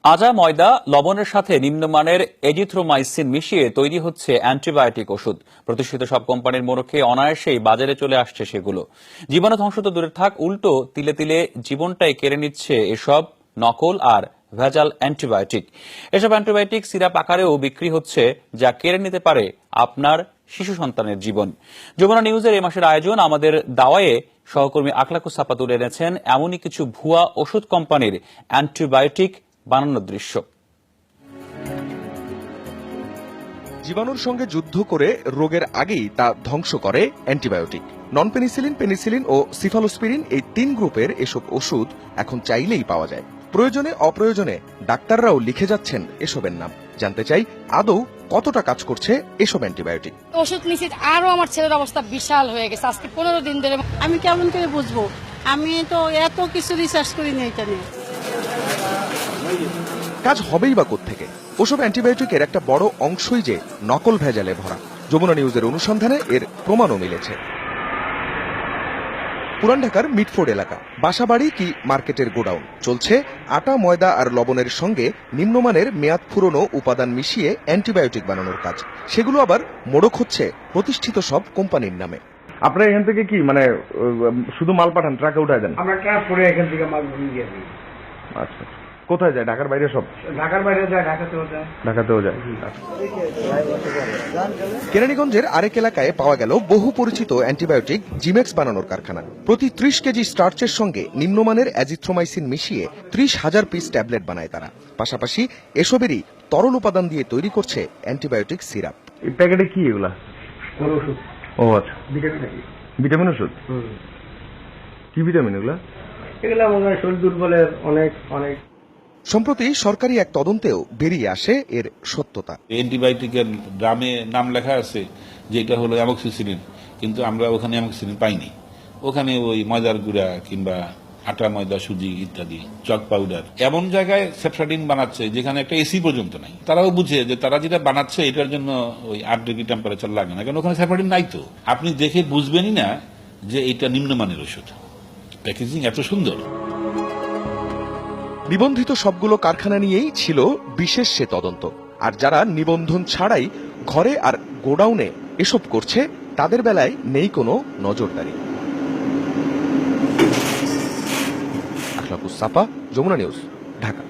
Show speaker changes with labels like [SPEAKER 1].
[SPEAKER 1] আজা ময়দা লবণের সাথে নিম্নমানের এজিথ্রোমাইসিন মিশিয়ে তৈরি হচ্ছে অ্যান্টিবায়োটিক ওষুধ। প্রতিষ্ঠিত সব কোম্পানির মোড়কে অনায়াসেই বাজারে চলে আসছে সেগুলো। জীবাণু ধ্বংস তো দূরে থাক, উল্টো তিলে তিলে জীবনটাই কেড়ে নিচ্ছে এসব নকল আর ভেজাল অ্যান্টিবায়োটিক। এসব অ্যান্টিবায়োটিক সিরাপ আকারেও বিক্রি হচ্ছে, যা কেড়ে নিতে পারে আপনার শিশু সন্তানের জীবন। যমুনা নিউজের এই মাসের আয়োজন আমাদের দাওয়ায়ে সহকর্মী আখলাকুস সাপা তুলে এনেছেন এমনই কিছু ভুয়া ওষুধ কোম্পানির অ্যান্টিবায়োটিক বানানোর দৃশ্য।
[SPEAKER 2] জীবাণুর সঙ্গে যুদ্ধ করে রোগের আগেই তা ধ্বংস করে অ্যান্টিবায়োটিক। নন পেনিসিলিন, পেনিসিলিন ও সিফালোস্পিরিন এই 3 গ্রুপের এসব ওষুধ এখন চাইলেই পাওয়া যায়। প্রয়োজনে অপ্রয়োজনে ডাক্তাররাও লিখে যাচ্ছেন এসবের নাম। জানতে চাই আদৌ কতটা কাজ করছে এসব অ্যান্টিবায়োটিক।
[SPEAKER 3] ওষুধ নিচে আরো আমার ছেলের অবস্থা বিশাল হয়ে গেছে। আজকে 15 দিন ধরে
[SPEAKER 4] আমি কেমন করে বুঝবো? আমি তো এত কিছু রিসার্চ করিনি এটা নিয়ে।
[SPEAKER 2] কাজ হবেই বা কোত্থেকে? ওসব অ্যান্টিবায়োটিকের একটা বড় অংশই যে নকল ভেজালে ভরা। যমুনা নিউজের অনুসন্ধানে এর প্রমাণও মিলেছে। পুরান ঢাকার মিটফোর্ড এলাকা, বাসাবাড়ি কি মার্কেটের গোডাউন, চলছে আটা, ময়দা আর লবণের সঙ্গে নিম্নমানের মেয়াদ ফুরনো উপাদান মিশিয়ে অ্যান্টিবায়োটিক বানানোর কাজ। সেগুলো আবার মোড়ক হচ্ছে প্রতিষ্ঠিত সব কোম্পানির নামে।
[SPEAKER 5] আপনারা এখান থেকে কি মানে শুধু মাল পাঠান, ট্রাকে উঠায় দেন?
[SPEAKER 6] আমরা ট্রান্সপোর্টে এখান থেকে মাল নিয়ে দিই।
[SPEAKER 5] আচ্ছা, কোথায় যায়? ঢাকার বাইরে সব?
[SPEAKER 6] ঢাকার বাইরে যায়, ঢাকাতেও যায়।
[SPEAKER 5] ঢাকাতেও যায়।
[SPEAKER 2] কেরানীগঞ্জের আরেক এলাকায় পাওয়া গেল বহু পরিচিত অ্যান্টিবায়োটিক জিমেক্স বানানোর কারখানা। প্রতি 30 কেজি স্টার্চের সঙ্গে নিম্নমানের অ্যাজিথ্রোমাইসিন মিশিয়ে 30,000 পিস ট্যাবলেট বানায় তারা। পাশাপাশি এসবেরই তরল উপাদান দিয়ে তৈরি করছে অ্যান্টিবায়োটিক সিরাপ।
[SPEAKER 5] এই প্যাকেটে কি এগুলা?
[SPEAKER 6] ওষুধ।
[SPEAKER 5] ও আচ্ছা,
[SPEAKER 6] ভিটামিন নাকি?
[SPEAKER 5] ভিটামিন ওষুধ। কি ভিটামিন এগুলা?
[SPEAKER 6] এগুলো মনে হয় শরীর দুর্বলের অনেক অনেক।
[SPEAKER 2] সম্প্রতি সরকারি এক তদন্তেও বেরিয়ে আসে এর সত্যতা।
[SPEAKER 7] অ্যান্টিবায়োটিকের ড্রামে নাম লেখা আছে যে এটা হলো অ্যামক্সিসিলিন, কিন্তু আমরা ওখানে অ্যামক্সিসিলিন পাইনি। ওখানে ওই ময়দার গুঁড়া কিংবা আটা, ময়দা, সুজি ইত্যাদি, চক পাউডার, এমন জায়গায় সেফট্রাডিন বানাচ্ছে যেখানে একটা এসি পর্যন্ত নাই। তারাও বুঝে যে তারা যেটা বানাচ্ছে এটার জন্য ওই 8 ডিগ্রি টেম্পারেচার লাগে না, কারণ ওখানে সেফট্রাডিন নাই। তো আপনি দেখে বুঝবেনই না যে এটা নিম্নমানের ওষুধ। প্যাকেজিং এত সুন্দর।
[SPEAKER 2] নিবন্ধিত সবগুলো কারখানা নিয়েই ছিল বিশেষ সে তদন্ত। আর যারা নিবন্ধন ছাড়াই ঘরে আর গোডাউনে এসব করছে, তাদের বেলায় নেই কোনো নজরদারি। আখলাকুস সাপা, যমুনা নিউজ, ঢাকা।